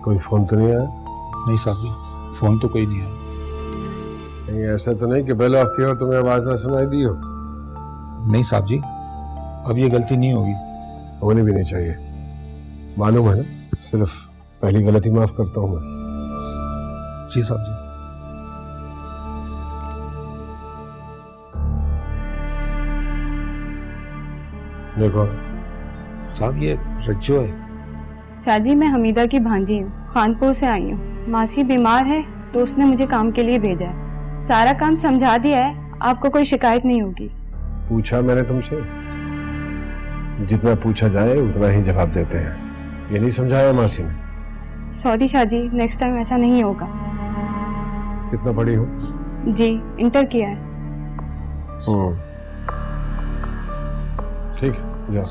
कोई फ़ोन तो नहीं आया? नहीं साहब जी, फ़ोन तो कोई नहीं आया। कहीं ऐसा तो नहीं कि बेल ऑफ थी और तुम्हें आवाज़ ना सुनाई दी हो? नहीं साहब जी, अब ये गलती नहीं होगी। होनी भी नहीं चाहिए। मालूम है ना, सिर्फ पहली गलती माफ़ करता हूँ मैं। जी साहब जी। देखो साहब ये रज्जो है। शाहजी, मैं हमीदा की भांजी हूँ, खानपुर से आई हूँ। मासी बीमार है तो उसने मुझे काम के लिए भेजा है। सारा काम समझा दिया है, आपको कोई शिकायत नहीं होगी। पूछा मैंने तुमसे, जितना पूछा जाए उतना ही जवाब देते हैं। ये नहीं समझाया मासी ने? सॉरी शाहजी, नेक्स्ट टाइम ऐसा नहीं होगा। कितना पढ़ी हो? जी, इंटर किया है। ठीक है, जाओ।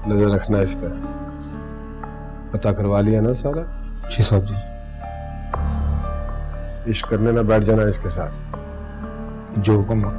नजर रखना इस पर। पता करवा लिया ना सारा? जी साहब जी। इश्क करने ना बैठ जाना इसके साथ। जो हुक्म हो।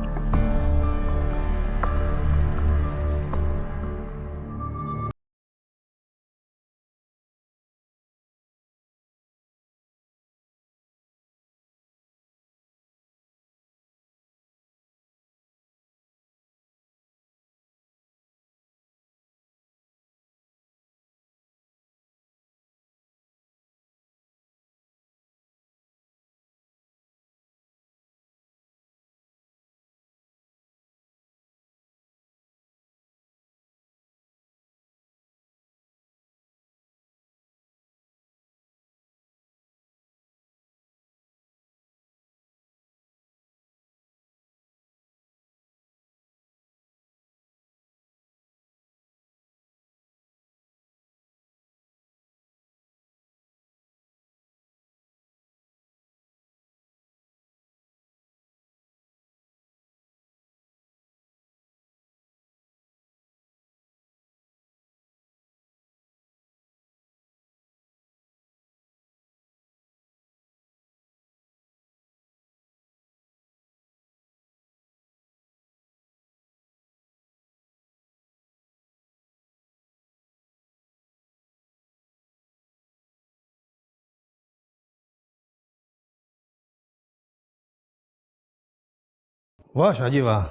वाह शाहजी वाह,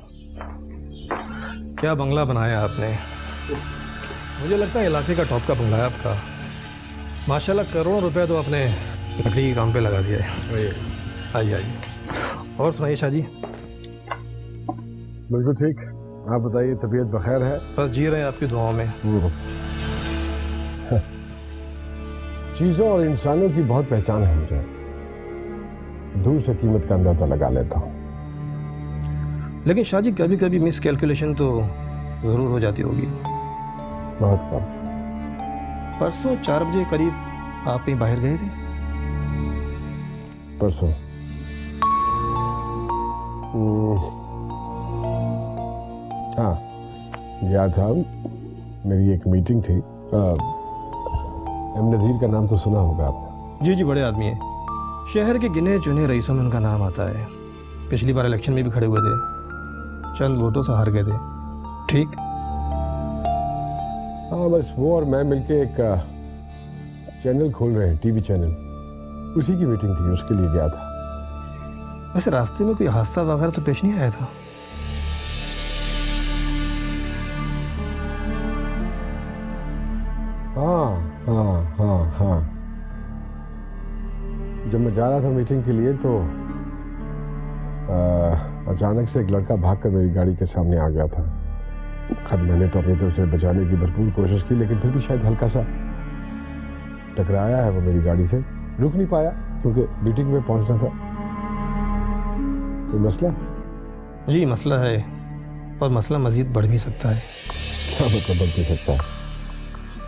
क्या बंगला बनाया आपने। मुझे लगता है इलाके का टॉप का बंगला है आपका। माशाल्लाह, करोड़ों रुपए तो आपने लकड़ी के काम पे लगा दिया है। आइए आइए, और सुनाइए शाहजी। बिल्कुल ठीक। आप बताइए, तबीयत बखैर है? बस जी रहे हैं आपकी दुआओं में। चीज़ों और इंसानों की बहुत पहचान है मुझे। दूर से कीमत का अंदाजा लगा लेता हूँ। लेकिन शाहजी, कभी कभी मिस कैलकुलेशन तो ज़रूर हो जाती होगी। बहुत कम। परसों 4 बजे करीब आप कहीं बाहर गए थे? परसों? हाँ, याद था। मेरी एक मीटिंग थी। एम नज़ीर का नाम तो सुना होगा आपने? जी जी, बड़े आदमी हैं। शहर के गिने चुने रईसों में उनका नाम आता है। पिछली बार इलेक्शन में भी खड़े हुए थे, चंद वोटों से हार गए थे। ठीक। हाँ, बस वो और मैं मिलके एक चैनल खोल रहे हैं, टीवी चैनल। उसी की मीटिंग थी, उसके लिए गया था। वैसे रास्ते में कोई हादसा वगैरह तो पेश नहीं आया था? हाँ हाँ हाँ हाँ, जब मैं जा रहा था मीटिंग के लिए तो अचानक से एक लड़का भागकर मेरी गाड़ी के सामने आ गया था। खैर, मैंने तो अपनी तरफ से बचाने की भरपूर कोशिश की, लेकिन फिर भी शायद हल्का सा टकराया है वो मेरी गाड़ी से। रुक नहीं पाया क्योंकि मीटिंग में पहुंचना था। कोई मसला? जी मसला है, और मसला मज़ीद बढ़ भी सकता है। क्या मतलब बढ़ भी सकता है?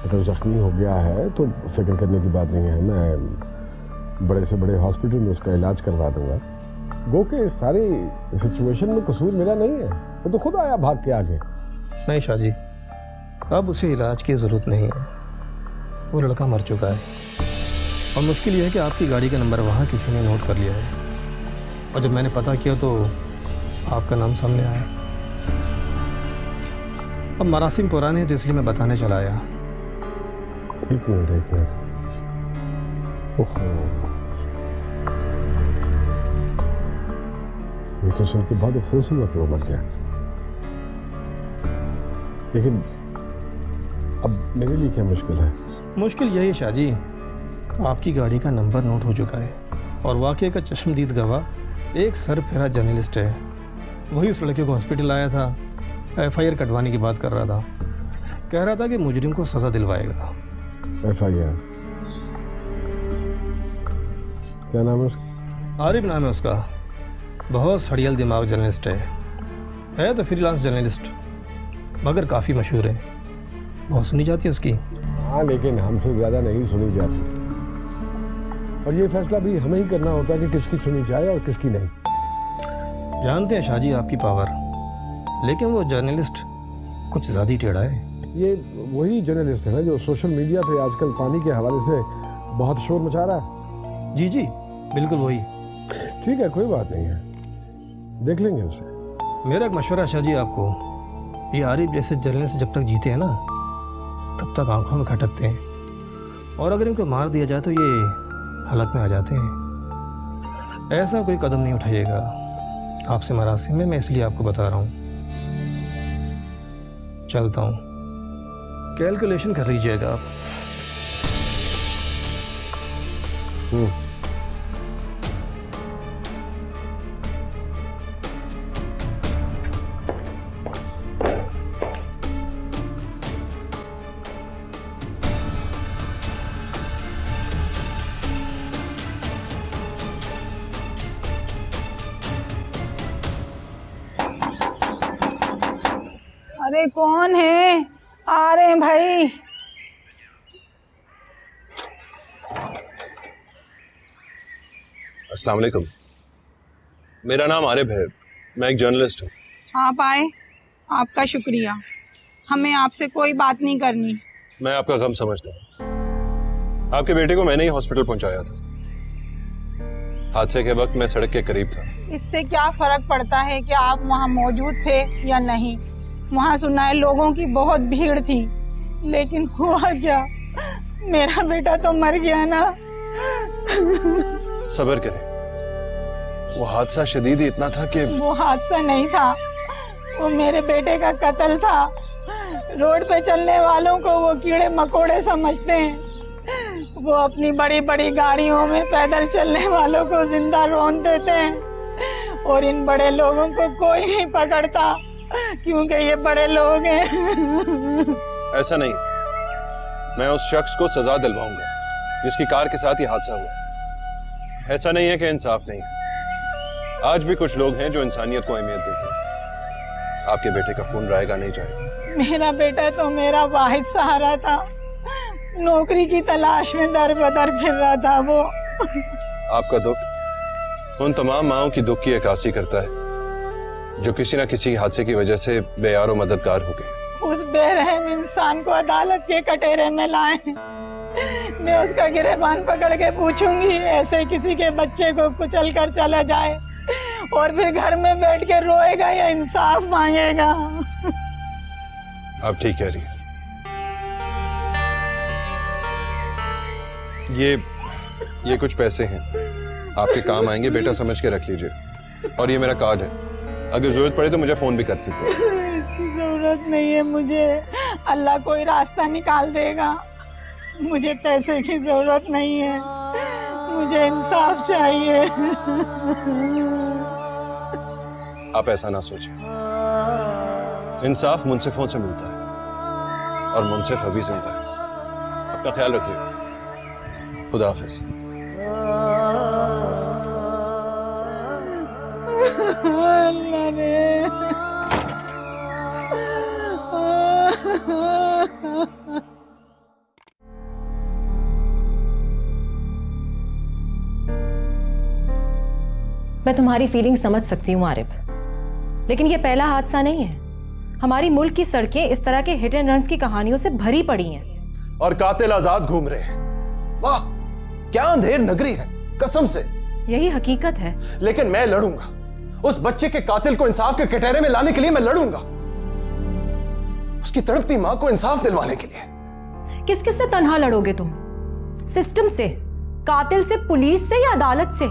अगर जख्मी हो गया है तो फिक्र करने की बात नहीं है। मैं बड़े से बड़े हॉस्पिटल में उसका इलाज करवा दूंगा। गो के इस सारी सिचुएशन में कसूर मेरा नहीं है, वो तो खुद आया भाग के आगे। नहीं शाहजी, अब उसे इलाज की ज़रूरत नहीं है। वो लड़का मर चुका है, और मुश्किल ये है कि आपकी गाड़ी का नंबर वहाँ किसी ने नोट कर लिया है, और जब मैंने पता किया तो आपका नाम सामने आया। अब मरासिम पुराने हैं तो इसलिए मैं बताने चला आया। एक मिनट। ओहो, ये तो सुन के बहुत अफसोस हुआ कि वो मर गया। लेकिन अब मेरे लिए क्या मुश्किल है? मुश्किल यही शाहजी, आपकी गाड़ी का नंबर नोट हो चुका है और वाकये का चश्मदीद गवाह एक सरफिरा जर्नलिस्ट है। वही उस लड़के को हॉस्पिटल आया था, FIR कटवाने की बात कर रहा था। कह रहा था कि मुजरिम को सज़ा दिलवाएगा। FIR? क्या नाम है उसका? आरिफ नाम है उसका। बहुत सड़ियल दिमाग जर्नलिस्ट है तो फ्रीलांस जर्नलिस्ट, मगर काफ़ी मशहूर है। बहुत सुनी जाती है उसकी। हाँ, लेकिन हमसे ज़्यादा नहीं सुनी जाती। और ये फैसला भी हमें ही करना होता है कि किसकी सुनी जाए और किसकी नहीं। जानते हैं शाहजी आपकी पावर, लेकिन वो जर्नलिस्ट कुछ ज़्यादा ही टेढ़ा है। ये वही जर्नलिस्ट है ना जो सोशल मीडिया पे आजकल पानी के हवाले से बहुत शोर मचा रहा है। जी जी, बिल्कुल वही। ठीक है, कोई बात नहीं है, देख लेंगे उसे। मेरा एक मशवरा शाहजी आपको, ये आरिफ जैसे जर्नलिस्ट जब तक जीते हैं ना, तब तक आंखों में खटकते हैं, और अगर इनको मार दिया जाए तो ये हालत में आ जाते हैं। ऐसा कोई कदम नहीं उठाइएगा आपसे मरासिम में, मैं इसलिए आपको बता रहा हूँ। चलता हूँ, कैलकुलेशन कर लीजिएगा आप। अरे कौन है? आ रहे हैं भाई। अस्सलाम वालेकुम, मेरा नाम आरिफ है, मैं एक जर्नलिस्ट हूँ। आप आए, आपका शुक्रिया। हमें आपसे कोई बात नहीं करनी। मैं आपका गम समझता हूँ। आपके बेटे को मैंने ही हॉस्पिटल पहुँचाया था। हादसे के वक्त मैं सड़क के करीब था। इससे क्या फर्क पड़ता है कि आप वहाँ मौजूद थे या नहीं? वहाँ सुना है लोगों की बहुत भीड़ थी, लेकिन हुआ क्या? मेरा बेटा तो मर गया ना। सब्र करें, वो हादसा शदीद ही इतना था कि वो हादसा नहीं था, वो मेरे बेटे का कत्ल था। रोड पे चलने वालों को वो कीड़े मकोड़े समझते हैं। वो अपनी बड़ी बड़ी गाड़ियों में पैदल चलने वालों को जिंदा रौंद देते हैं, और इन बड़े लोगों को कोई नहीं पकड़ता क्योंकि ये बड़े लोग हैं। ऐसा नहीं, मैं उस शख्स को सजा दिलवाऊंगा जिसकी कार के साथ ये हादसा हुआ। ऐसा नहीं है कि इंसाफ नहीं है, आज भी कुछ लोग हैं जो इंसानियत को अहमियत देते हैं। आपके बेटे का खून रायगा नहीं जाएगा। मेरा बेटा तो मेरा वाहिद सहारा था, नौकरी की तलाश में दर बदर फिर रहा था वो। आपका दुख उन तमाम माओं की दुख की अक्कासी करता है जो किसी न किसी हादसे की वजह से बेयारो मददगार हो गए। उस बेरहम इंसान को अदालत के कटोरे में लाएं। मैं उसका गिरेबान पकड़ के पूछूंगी, ऐसे किसी के बच्चे को कुचल कर चला जाए और फिर घर में बैठ के रोएगा या इंसाफ मांगेगा? आप ठीक कह रही हैं। ये कुछ पैसे हैं, आपके काम आएंगे, बेटा समझ के रख लीजिए। और ये मेरा कार्ड है, अगर जरूरत पड़े तो मुझे फोन भी कर सकते हैं। इसकी जरूरत नहीं है मुझे, अल्लाह कोई रास्ता निकाल देगा। मुझे पैसे की जरूरत नहीं है, मुझे इंसाफ चाहिए। आप ऐसा ना सोचें, इंसाफ मुंसिफों से मिलता है और मुंसिफ अभी जिंदा है। अपना ख्याल रखिए, खुदा हाफिज। अल्लाह रे। मैं तुम्हारी फीलिंग समझ सकती हूँ आरिफ, लेकिन ये पहला हादसा नहीं है। हमारी मुल्क की सड़कें इस तरह के हिट एंड रन्स की कहानियों से भरी पड़ी हैं। और कातिल आजाद घूम रहे हैं। वाह, क्या अंधेर नगरी है, कसम से। यही हकीकत है। लेकिन मैं लड़ूंगा, उस बच्चे के कातिल को इंसाफ के कटहरे में लाने के लिए मैं लड़ूंगा। उसकी तड़पती मां को इंसाफ दिलवाने के लिए। किस किस से तन्हा लड़ोगे तुम? सिस्टम से, कातिल से, पुलिस से या अदालत से?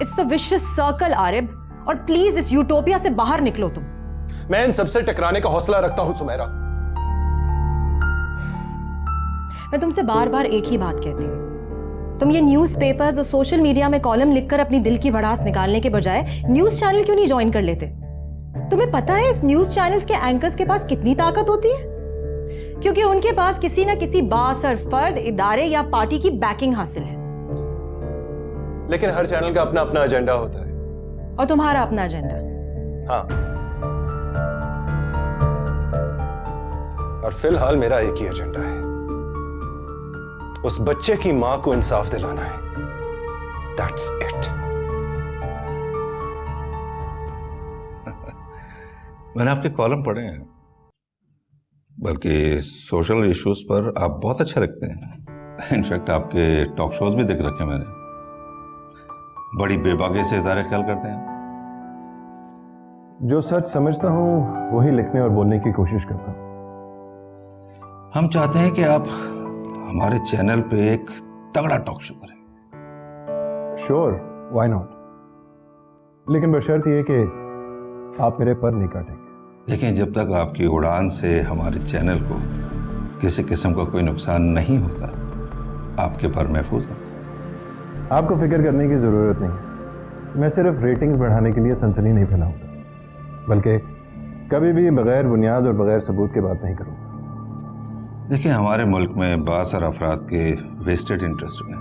It's a vicious circle Arib, और प्लीज इस यूटोपिया से बाहर निकलो तुम। मैं इन सबसे टकराने का हौसला रखता हूं सुमेरा। मैं तुमसे बार बार एक ही बात कहती हूँ, तुम ये न्यूज़पेपर्स और सोशल मीडिया में कॉलम लिखकर अपनी दिल की भड़ास निकालने के बजाय न्यूज चैनल क्यों नहीं ज्वाइन कर लेते? तुम्हें पता है इस न्यूज चैनल्स के एंकर्स के पास कितनी ताकत होती है? क्योंकि उनके पास किसी ना किसी बासर फर्द, इदारे या पार्टी की बैकिंग हासिल है। लेकिन हर चैनल का अपना अपना एजेंडा होता है। और तुम्हारा अपना एजेंडा? हाँ, और फिलहाल मेरा एक ही एजेंडा है, उस बच्चे की मां को इंसाफ दिलाना है। That's it. मैंने आपके कॉलम पढ़े हैं, बल्कि सोशल इश्यूज पर आप बहुत अच्छा लिखते हैं। इनफैक्ट आपके टॉक शोज भी देख रखे हैं मैंने। बड़ी बेबाकी से इज़हार ख्याल करते हैं। जो सच समझता हूं वही लिखने और बोलने की कोशिश करता हूं। हम चाहते हैं कि आप हमारे चैनल पे एक तगड़ा टॉक शो करें। श्योर, व्हाई नॉट, लेकिन बशर्त ये कि आप मेरे पर नहीं काटेंगे। देखें, जब तक आपकी उड़ान से हमारे चैनल को किसी किस्म का कोई नुकसान नहीं होता, आपके पर महफूज है। आपको फिक्र करने की ज़रूरत नहीं है। मैं सिर्फ रेटिंग्स बढ़ाने के लिए सनसनी नहीं फैलाऊंगा, बल्कि कभी भी बगैर बुनियाद और बगैर सबूत के बात नहीं करूंगा। देखिए, हमारे मुल्क में बहुत सारे अफराद के वेस्टेड इंटरेस्ट हैं।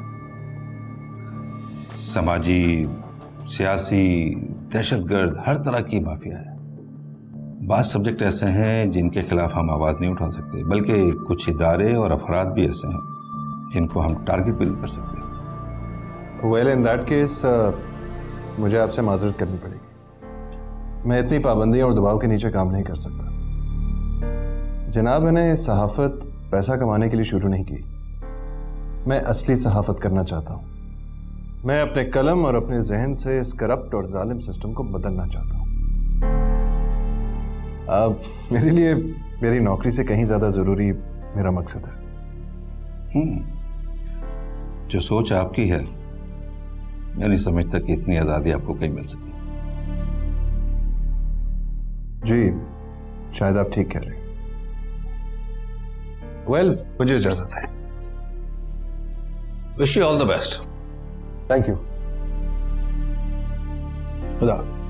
समाजी, सियासी, दहशतगर्द, हर तरह की माफिया है। बात सब्जेक्ट ऐसे हैं जिनके खिलाफ हम आवाज़ नहीं उठा सकते, बल्कि कुछ इदारे और अफराद भी ऐसे हैं जिनको हम टारगेट भी नहीं कर सकते। वेल, इन दैट केस मुझे आपसे माजरत करनी पड़ेगी। मैं इतनी पाबंदियों और दबाव के नीचे काम नहीं कर सकता। जनाब, मैंने सहाफ़त पैसा कमाने के लिए शुरू नहीं की। मैं असली सहाफ़त करना चाहता हूँ। मैं अपने कलम और अपने जहन से इस करप्ट और जालिम सिस्टम को बदलना चाहता हूँ। अब मेरे लिए मेरी नौकरी से कहीं ज़्यादा ज़रूरी मेरा मकसद है। जो सोच आपकी है, मैं नहीं समझता कि इतनी आज़ादी आपको कहीं मिल सके। जी, शायद आप ठीक कह रहे हैं। वेल, मुझे इजाजत है। Wish you all the best. Thank you. खुदा हाफिज़।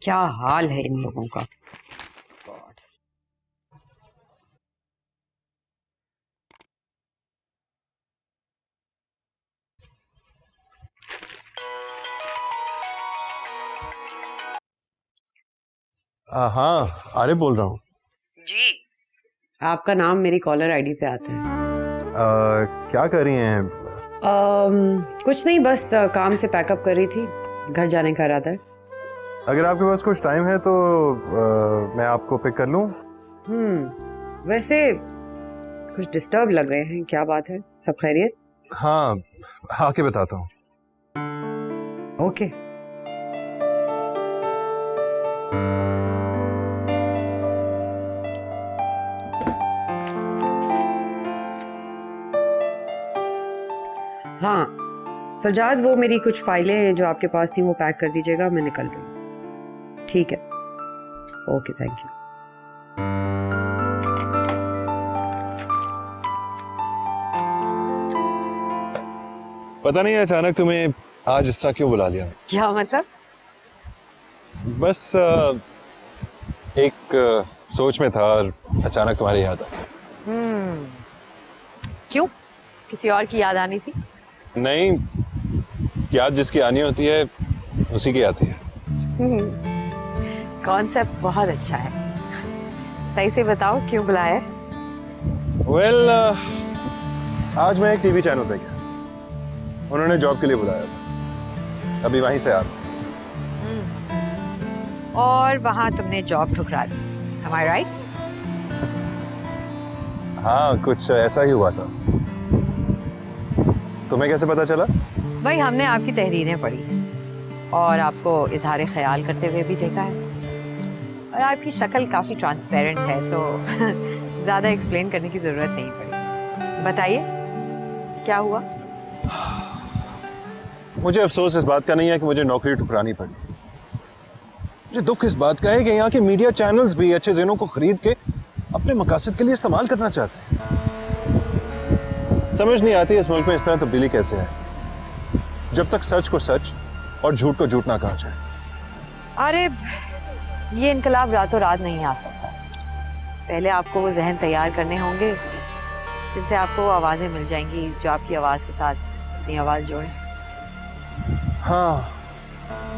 क्या हाल है इन लोगों का। हाँ, आरिफ बोल रहा हूँ। जी, आपका नाम मेरी कॉलर आईडी पे आता है। क्या कर रही हैं? कुछ नहीं, बस काम से पैकअप कर रही थी, घर जाने का इरादा है। अगर आपके पास कुछ टाइम है तो मैं आपको पिक कर लूँ? वैसे कुछ डिस्टर्ब लग रहे हैं, क्या बात है? सब खैरियत? हाँ, आके बताता हूँ। ओके। हाँ सजाद, वो मेरी कुछ फाइलें हैं जो आपके पास थी, वो पैक कर दीजिएगा, मैं निकल रही हूँ। ठीक है, ओके, थैंक यू। पता नहीं अचानक तुम्हें आज इस तरह क्यों बुला लिया। क्या मतलब? बस एक सोच में था और अचानक तुम्हारी याद आ गई। क्यों? किसी और की याद आनी थी? नहीं, याद जिसकी आनी होती है उसी की आती है। कॉन्सेप्ट बहुत अच्छा है। सही से बताओ, क्यों बुलाया? वेल, आज मैं एक टीवी चैनल पे गया, उन्होंने जॉब के लिए बुलाया था, अभी वहीं से आ रहा हूं। और वहां तुमने जॉब ठुकरा दी, am I right? हाँ, कुछ ऐसा ही हुआ था। तुम्हें कैसे पता चला? भाई, हमने आपकी तहरीरें पढ़ी, और आपको इजहार ख्याल करते हुए भी देखा है, और आपकी शक्ल काफ़ी ट्रांसपेरेंट है, तो ज़्यादा एक्सप्लेन करने की ज़रूरत नहीं पड़ी। बताइए क्या हुआ? मुझे अफसोस इस बात का नहीं है कि मुझे नौकरी ठुकरानी पड़ी। मुझे दुख इस बात का है कि यहाँ के मीडिया चैनल्स भी अच्छे ज़हनों को खरीद के अपने मकासद के लिए इस्तेमाल करना चाहते हैं। समझ नहीं आती इस मुल्क में इस तरह तब्दीली कैसे है, जब तक सच को सच और झूठ को झूठ ना कहा जाए। अरे ये इनकलाब रातों रात नहीं आ सकता। पहले आपको वो जहन तैयार करने होंगे जिनसे आपको वो आवाज़ें मिल जाएंगी जो आपकी आवाज़ के साथ अपनी आवाज़ जोड़ें। हाँ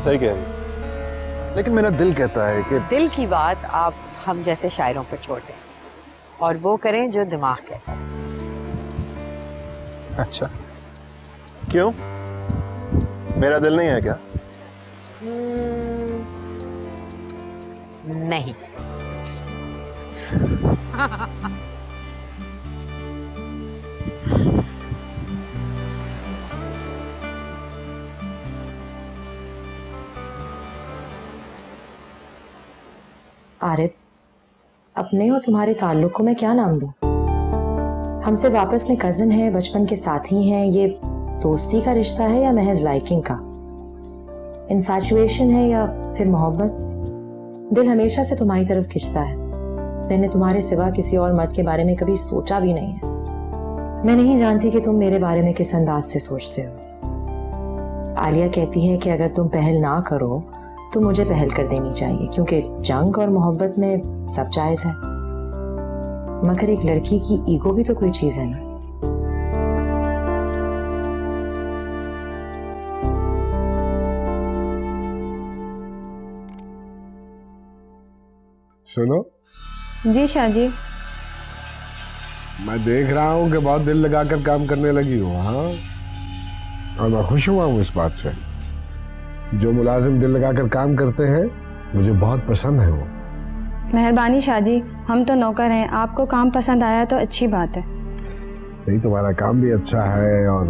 सही कह रही, लेकिन मेरा दिल कहता है कि दिल की बात आप हम जैसे शायरों पर छोड़ दें और वो करें जो दिमाग कहता है। अच्छा क्यों, मेरा दिल नहीं है क्या? नहीं। आरिफ, अपने और तुम्हारे ताल्लुक को मैं क्या नाम दूं? हमसे वापस में कजिन है, बचपन के साथी हैं, ये दोस्ती का रिश्ता है या महज लाइकिंग का? इन्फैचुएशन है या फिर मोहब्बत? दिल हमेशा से तुम्हारी तरफ खिंचता है। मैंने तुम्हारे सिवा किसी और मर्द के बारे में कभी सोचा भी नहीं है। मैं नहीं जानती कि तुम मेरे बारे में किस अंदाज से सोचते हो। आलिया कहती है कि अगर तुम पहल ना करो तो मुझे पहल कर देनी चाहिए, क्योंकि जंग और मोहब्बत में सब जायज है। मगर एक लड़की की ईगो भी तो कोई चीज है ना। सुनो जी शाहजी। मैं देख रहा हूँ कि बहुत दिल लगाकर काम करने लगी हो। हाँ, और मैं खुश हुआ हूँ इस बात से। जो मुलाजिम दिल लगाकर काम करते हैं मुझे बहुत पसंद है वो। मेहरबानी शाहजी, हम तो नौकर हैं, आपको काम पसंद आया तो अच्छी बात है। नहीं, तुम्हारा काम भी अच्छा है और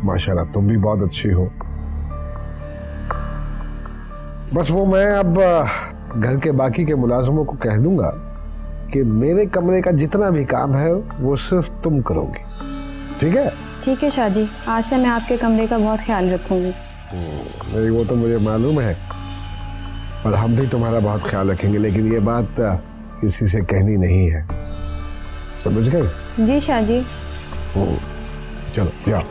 माशाल्लाह तुम भी बहुत अच्छी हो। बस वो मैं अब घर के बाकी के मुलाजिमों को कह दूंगा कि मेरे कमरे का जितना भी काम है वो सिर्फ तुम करोगे। ठीक है? ठीक है शाहजी, आज से मैं आपके कमरे का बहुत ख्याल रखूंगी। नहीं, वो तो मुझे मालूम है, और हम भी तुम्हारा बहुत ख्याल रखेंगे, लेकिन ये बात किसी से कहनी नहीं है। समझ गए? जी शाहजी। चलो जाओ।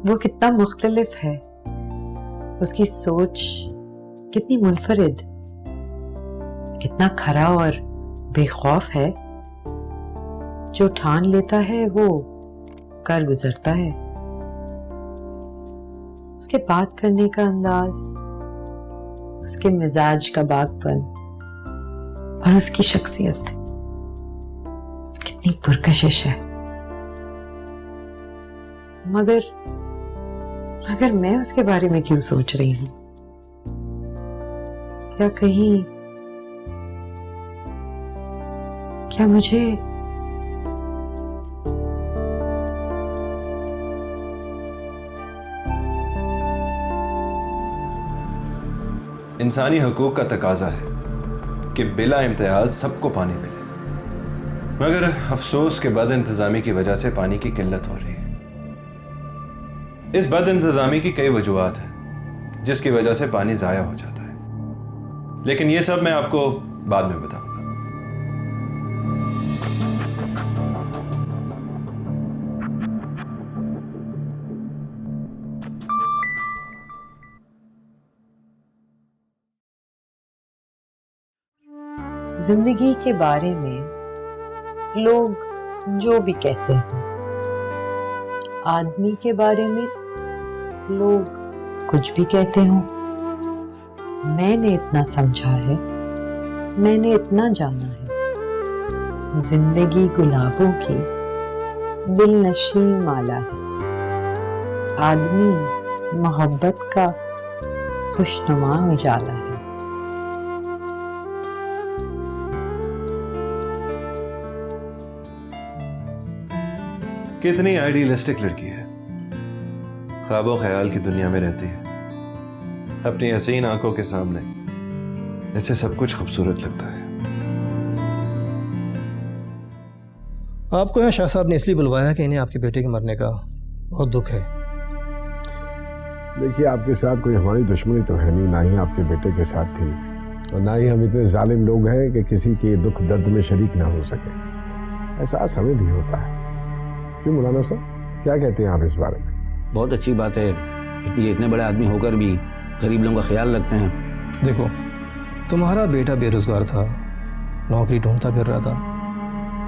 वो कितना मुख्तलिफ है, उसकी सोच कितनी मुनफरिद, कितना खरा और बेखौफ है। जो ठान लेता है वो कर गुजरता है। उसके बात करने का अंदाज, उसके मिजाज का बागपन और उसकी शख्सियत कितनी पुरकशिश है। मगर मैं उसके बारे में क्यों सोच रही हूं? क्या मुझे इंसानी हकूक का तकाजा है कि बिला इम्तियाज सबको पानी मिले, मगर अफसोस के बद इंतजामी की वजह से पानी की किल्लत हो रही है। इस बद इंतजामी की कई वजूहात हैं जिसकी वजह से पानी ज़ाया हो जाता है, लेकिन ये सब मैं आपको बाद में बताऊंगा। जिंदगी के बारे में लोग जो भी कहते हैं, आदमी के बारे में लोग कुछ भी कहते हों, मैंने इतना समझा है, मैंने इतना जाना है, जिंदगी गुलाबों की दिलनशी माला है। आदमी मोहब्बत का खुशनुमा उजाला है। कितनी आइडियलिस्टिक लड़की है, ख्वाबो ख्याल की दुनिया में रहती है। अपनी हसीन आंखों के सामने ऐसे सब कुछ खूबसूरत लगता है। आपको यहाँ शाह साहब ने इसलिए बुलवाया कि इन्हें आपके बेटे के मरने का बहुत दुख है। देखिए, आपके साथ कोई हमारी दुश्मनी तो है नहीं, ना ही आपके बेटे के साथ थी, और ना ही हम इतने जालिम लोग हैं कि किसी के दुख दर्द में शरीक ना हो सके। एहसास हमें भी होता है। क्यों मौलाना साहब, क्या कहते हैं आप इस बारे में? बहुत अच्छी बात है, ये इतने बड़े आदमी होकर भी गरीब लोगों का ख्याल रखते हैं। देखो, तुम्हारा बेटा बेरोजगार था, नौकरी ढूंढता फिर रहा था,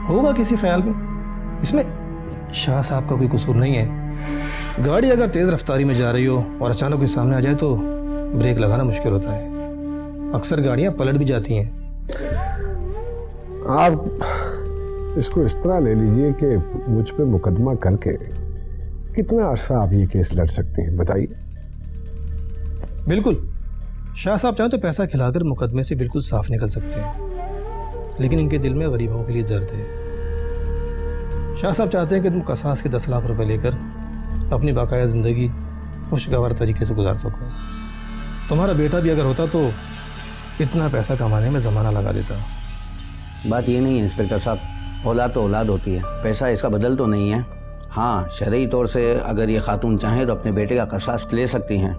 होगा किसी ख्याल में। इसमें शाह साहब का कोई कसूर नहीं है। गाड़ी अगर तेज़ रफ्तारी में जा रही हो और अचानक कोई सामने आ जाए तो ब्रेक लगाना मुश्किल होता है। अक्सर गाड़ियां पलट भी जाती हैं। आप इसको इस तरह ले लीजिए कि मुझ पे मुकदमा करके कितना अरसा आप ये केस लड़ सकती हैं, बताइए। बिल्कुल, शाह साहब चाहें तो पैसा खिलाकर मुकदमे से बिल्कुल साफ निकल सकते हैं, लेकिन इनके दिल में गरीबों के लिए दर्द है। शाह साहब चाहते हैं कि तुम कसास के 10 लाख रुपए लेकर अपनी बाकाया ज़िंदगी खुशगवार तरीके से गुजार सको। तुम्हारा बेटा भी अगर होता तो इतना पैसा कमाने में ज़माना लगा देता। बात ये नहीं है इंस्पेक्टर साहब, औलाद तो औलाद होती है, पैसा इसका बदल तो नहीं है। हाँ, शरई तौर से अगर ये खातून चाहें तो अपने बेटे का कसास ले सकती हैं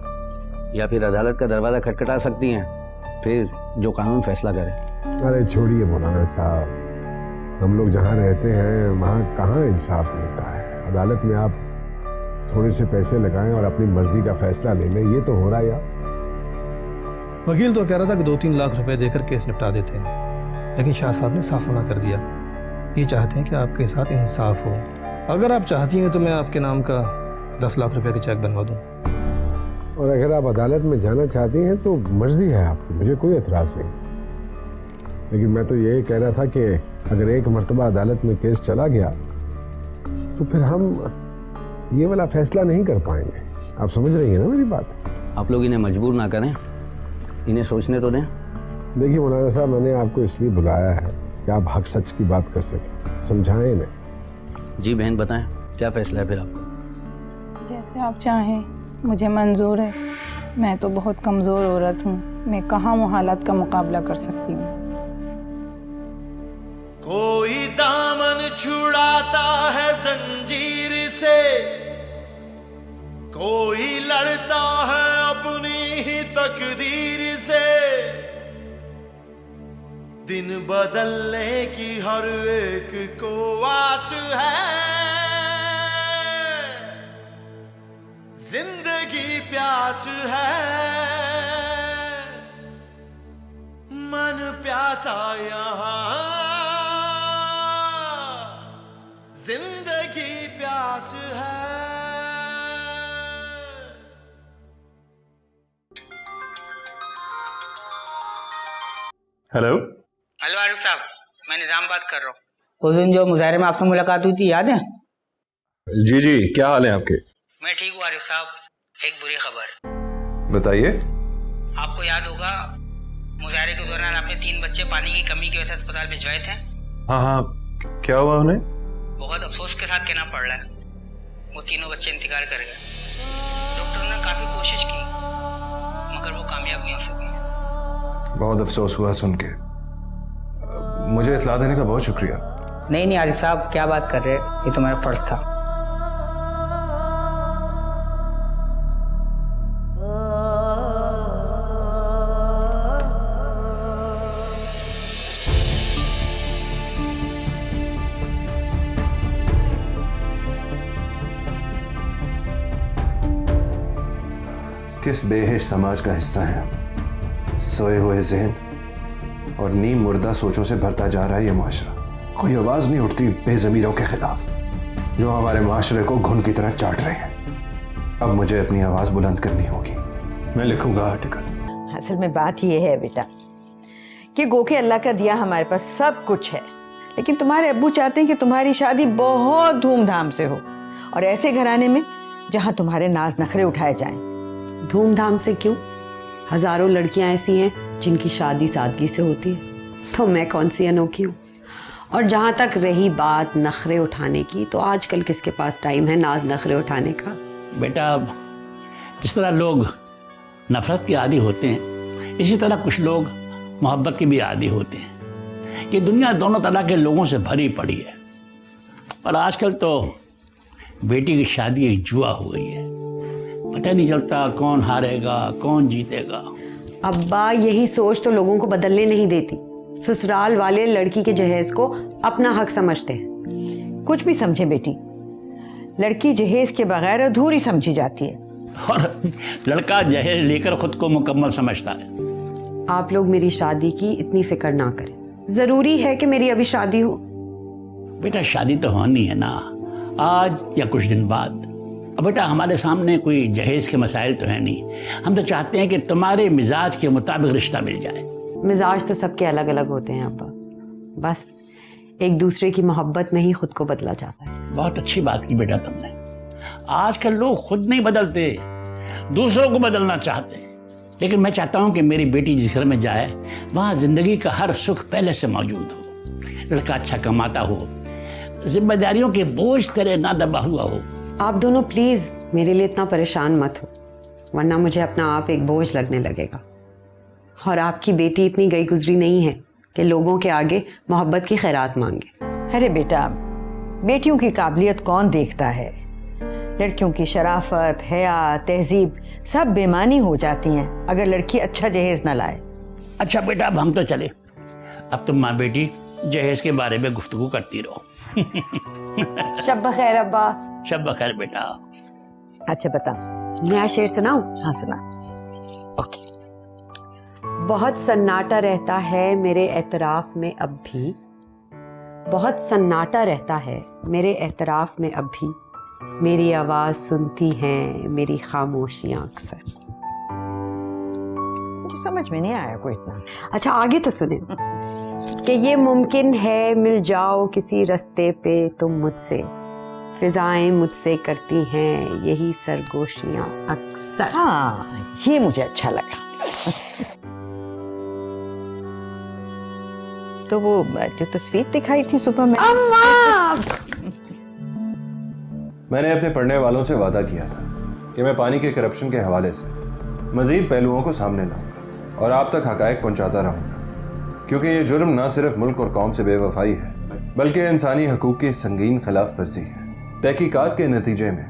या फिर अदालत का दरवाज़ा खटखटा सकती हैं, फिर जो कानून फैसला करे। अरे छोड़िए मौलाना साहब, हम लोग जहाँ रहते हैं वहाँ कहाँ इंसाफ मिलता है। अदालत में आप थोड़े से पैसे लगाएं और अपनी मर्जी का फैसला ले लें, ये तो हो रहा है यार। वकील तो कह रहा था कि 2-3 लाख रुपए देकर केस निपटा देते हैं, लेकिन शाह साहब ने साफ मना कर दिया। ये चाहते हैं कि आपके साथ इंसाफ हो। अगर आप चाहती हैं तो मैं आपके नाम का 10 लाख रुपए का चेक बनवा दूँ। और अगर आप अदालत में जाना चाहती हैं तो मर्जी है आपकी, मुझे कोई एतराज़ नहीं। लेकिन मैं तो यही कह रहा था कि अगर एक मर्तबा अदालत में केस चला गया तो फिर हम ये वाला फैसला नहीं कर पाएंगे। आप समझ रही हैं ना मेरी बात? आप लोग इन्हें मजबूर ना करें, इन्हें सोचने तो दें। देखिए मौलाना साहब, मैंने आपको इसलिए बुलाया है कि आप हक सच की बात कर सकें, समझाएं इन्हें। जी बहन, बताएं क्या फैसला है फिर आपका? जैसे आप चाहें, मुझे मंजूर है। मैं तो बहुत कमज़ोर औरत हूँ, मैं कहाँ वो हालात का मुकाबला कर सकती हूँ। कोई दामन छुड़ाता है जंजीर से, कोई लड़ता है अपनी ही तकदीर से। दिन बदलने की हर एक को आस है, जिंदगी प्यास है। मन प्यासा यहाँ, जिंदगी प्यास है। हेलो हेलो आरिफ साहब, मैं निजाम बात कर रहा हूँ। उस दिन जो मुजाहरे में आपसे मुलाकात हुई थी, याद है? जी जी, क्या हाल है आपके? मैं ठीक हूँ आरिफ साहब। एक बुरी खबर। बताइए। आपको याद होगा, मुजाहरे के दौरान आपने 3 बच्चे पानी की कमी की वजह से अस्पताल भिजवाए थे। हाँ हाँ, क्या हुआ उन्हें? बहुत अफसोस के साथ कहना पड़ रहा है, वो तीनों बच्चे इंतकाल कर गए। डॉक्टर ने काफी कोशिश की मगर वो कामयाब नहीं हो सकी। बहुत अफसोस हुआ सुन के। मुझे इत्तला देने का बहुत शुक्रिया। नहीं आरिफ साहब, क्या बात कर रहे हैं, ये तो मेरा फर्ज था। किस बेहिश समाज का हिस्सा है हम? सोए हुए जहन और नीम मुर्दा सोचों से भरता जा रहा है ये माशरा। कोई आवाज नहीं उठती बेजमीरों के खिलाफ जो हमारे माशरे को घुन की तरह चाट रहे हैं। अब मुझे अपनी आवाज बुलंद करनी होगी। मैं लिखूंगा आर्टिकल। असल में बात ये है बेटा कि गोके अल्लाह का दिया हमारे पास सब कुछ है, लेकिन तुम्हारे अब्बू चाहते हैं कि तुम्हारी शादी बहुत धूमधाम से हो और ऐसे घराने में जहाँ तुम्हारे नाज नखरे उठाए जाएं। धूमधाम से क्यों? हजारों लड़कियां ऐसी हैं जिनकी शादी सादगी से होती है, तो मैं कौन सी अनोखी हूँ। और जहाँ तक रही बात नखरे उठाने की, तो आजकल किसके पास टाइम है नाज नखरे उठाने का। बेटा, जिस तरह लोग नफरत के आदी होते हैं, इसी तरह कुछ लोग मोहब्बत के भी आदी होते हैं। कि दुनिया दोनों तरह के लोगों से भरी पड़ी है, पर आजकल तो बेटी की शादी एक जुआ हो गई है। पता नहीं चलता कौन हारेगा कौन जीतेगा। अब्बा, यही सोच तो लोगों को बदलने नहीं देती। ससुराल वाले लड़की के जहेज को अपना हक समझते हैं। कुछ भी समझे बेटी, लड़की जहेज के बगैर अधूरी समझी जाती है, और लड़का जहेज लेकर खुद को मुकम्मल समझता है। आप लोग मेरी शादी की इतनी फिक्र ना करें। जरूरी है कि मेरी अभी शादी हो? बेटा, शादी तो होनी है ना, आज या कुछ दिन बाद। अब बेटा, हमारे सामने कोई जहेज के मसाइल तो है नहीं। हम तो चाहते हैं कि तुम्हारे मिजाज के मुताबिक रिश्ता मिल जाए। मिजाज तो सबके अलग अलग होते हैं अब्बा, बस एक दूसरे की मोहब्बत में ही खुद को बदला जाता है। बहुत अच्छी बात की बेटा तुमने। आजकल लोग खुद नहीं बदलते, दूसरों को बदलना चाहते हैं। लेकिन मैं चाहता हूं कि मेरी बेटी जिस घर में जाए, वहां जिंदगी का हर सुख पहले से मौजूद हो। लड़का अच्छा कमाता हो, जिम्मेदारियों के बोझ तेरे ना दबा हुआ हो। आप दोनों प्लीज मेरे लिए इतना परेशान मत हो, वरना मुझे अपना आप एक बोझ लगने लगेगा। और आपकी बेटी इतनी गई गुजरी नहीं है कि लोगों के आगे मोहब्बत की खैरात मांगे। अरे बेटा, बेटियों की काबिलियत कौन देखता है? लड़कियों की शराफत, हया, तहजीब सब बेमानी हो जाती हैं अगर लड़की अच्छा जहेज न लाए। अच्छा बेटा, अब हम तो चले। अब तुम माँ बेटी जहेज के बारे में गुफ्तगू करती रहो। शब बखैर अब्बा। शब बखैर बेटा। अच्छा बता, नया शेर सुनाऊं? हाँ सुना। ओके। बहुत सन्नाटा रहता है मेरे एतराफ में अब भी, बहुत सन्नाटा रहता है मेरे एतराफ में अब भी, मेरी आवाज सुनती हैं मेरी खामोशियां अक्सर। मुझे समझ में नहीं आया कोई इतना। अच्छा आगे तो सुने कि ये मुमकिन है मिल जाओ किसी रास्ते पे तुम मुझसे, फिजाएं मुझसे करती हैं यही सरगोशियां अक्सर। हाँ, ये मुझे अच्छा लगा। तो वो जो तस्वीर दिखाई थी सुबह में, अम्मा! मैंने अपने पढ़ने वालों से वादा किया था कि मैं पानी के करप्शन के हवाले से मजीद पहलुओं को सामने लाऊंगा और आप तक हकायक पहुंचाता रहूंगा, क्योंकि ये जुर्म ना सिर्फ मुल्क और कौम से बेवफाई है, बल्कि इंसानी हकूक की संगीन खिलाफ वर्जी है। तहकीकात के नतीजे में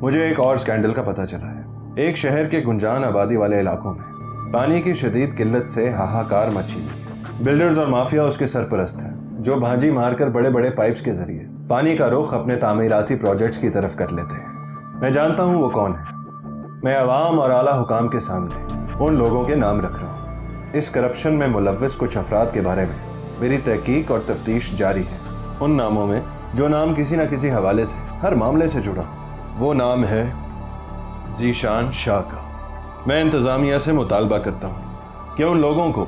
मुझे एक और स्कैंडल का पता चला है। एक शहर के गुंजान आबादी वाले इलाकों में पानी की शदीद किल्लत से हाहाकार मची। बिल्डर्स और माफिया उसके सरपरस्त हैं, जो भांजी मारकर बड़े बड़े पाइप्स के जरिए पानी का रुख अपने तामीराती प्रोजेक्ट्स की तरफ कर लेते हैं। मैं जानता हूं वो कौन है। मैं अवाम और आला हुकाम के सामने उन लोगों के नाम रख रहा हूं। इस करप्शन में मुलव्विस कुछ अफराद के बारे में मेरी तहकीक और तफ्तीश जारी है। उन नामों में जो नाम किसी न किसी हवाले से हर मामले से जुड़ा हो, वो नाम है ज़ीशान शाह का। मैं इंतज़ामिया से मुतालबा करता हूँ कि उन लोगों को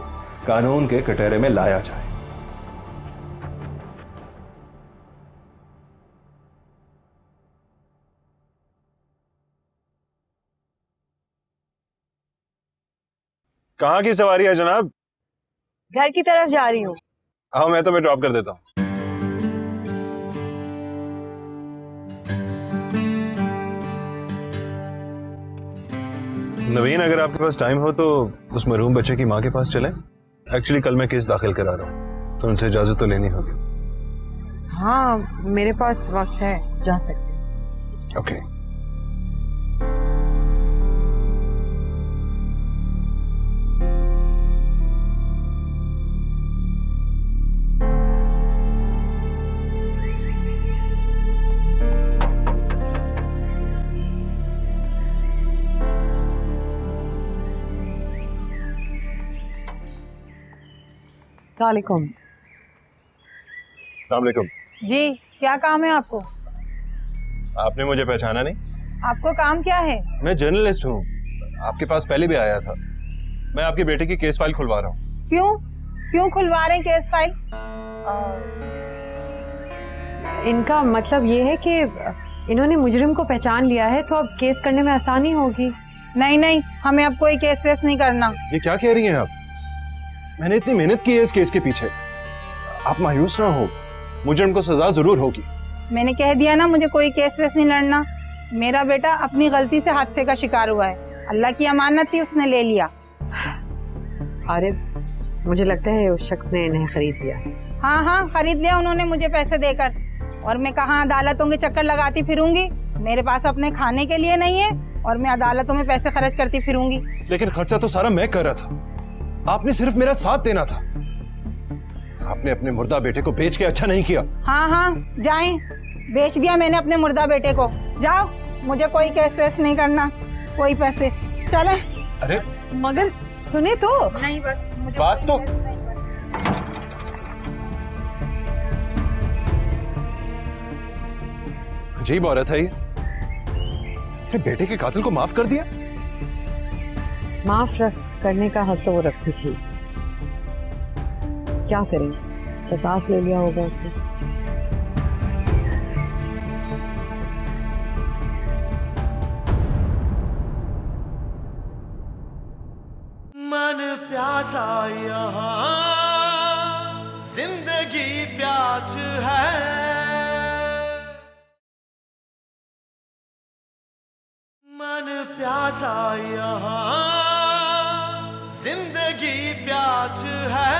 कानून के कटहरे में लाया जाए। कहाँ की सवारी है जनाब? घर की तरफ जा रही हूँ। आओ, मैं तुम्हें ड्रॉप कर देता हूँ। नवीन, अगर आपके पास टाइम हो तो उस मरूम बच्चे की माँ के पास चलें। एक्चुअली कल मैं केस दाखिल करा रहा हूँ, तो उनसे इजाजत तो लेनी होगी। हाँ, मेरे पास वक्त है, जा सकते। ओके। वालेकुम। अस्सलामुअलैकुम। जी, क्या काम है आपको? आपने मुझे पहचाना नहीं? आपको काम क्या है? मैं जर्नलिस्ट हूँ, आपके पास पहले भी आया था। मैं आपकी बेटे की केस फाइल खुलवा रहा हूँ। क्यों खुलवा रहे हैं केस फाइल? इनका मतलब ये है कि इन्होंने मुजरिम को पहचान लिया है तो अब केस करने में आसानी होगी। नहीं नहीं, हमें अब कोई केस वेस नहीं करना। ये क्या कह रही हैं आप? मैंने इतनी मेहनत की है इस केस के पीछे। आप मायूस ना हो, मुजरिम को सजा जरूर होगी। मैंने कह दिया ना, मुझे कोई केस वेस नहीं लड़ना। मेरा बेटा अपनी गलती से हादसे का शिकार हुआ है, अल्लाह की अमानत थी, उसने ले लिया। अरे मुझे लगता है उस शख्स ने इन्हें खरीद लिया। हाँ हाँ, खरीद लिया उन्होंने मुझे पैसे देकर। और मैं कहाँ अदालतों के चक्कर लगाती फिरूंगी? मेरे पास अपने खाने के लिए नहीं है और मैं अदालतों में पैसे खर्च करती फिरूंगी। लेकिन खर्चा तो सारा मैं कर रहा था, आपने सिर्फ मेरा साथ देना था। आपने अपने मुर्दा बेटे को बेच के अच्छा नहीं किया। हाँ हाँ जाएं, बेच दिया मैंने अपने मुर्दा बेटे को। जाओ, मुझे कोई केस वेस नहीं करना, कोई पैसे। चले। अरे मगर सुने तो। नहीं बस मुझे बात तो अजीब औरत है ये। अपने बेटे के कातिल को माफ कर दिया। माफ करने का हक तो वो रखती थी, क्या करें, एहसास ले लिया होगा उसने। मन प्यासा यहाँ जिंदगी प्यास है, मन प्यासा यहाँ जिंदगी प्यास है।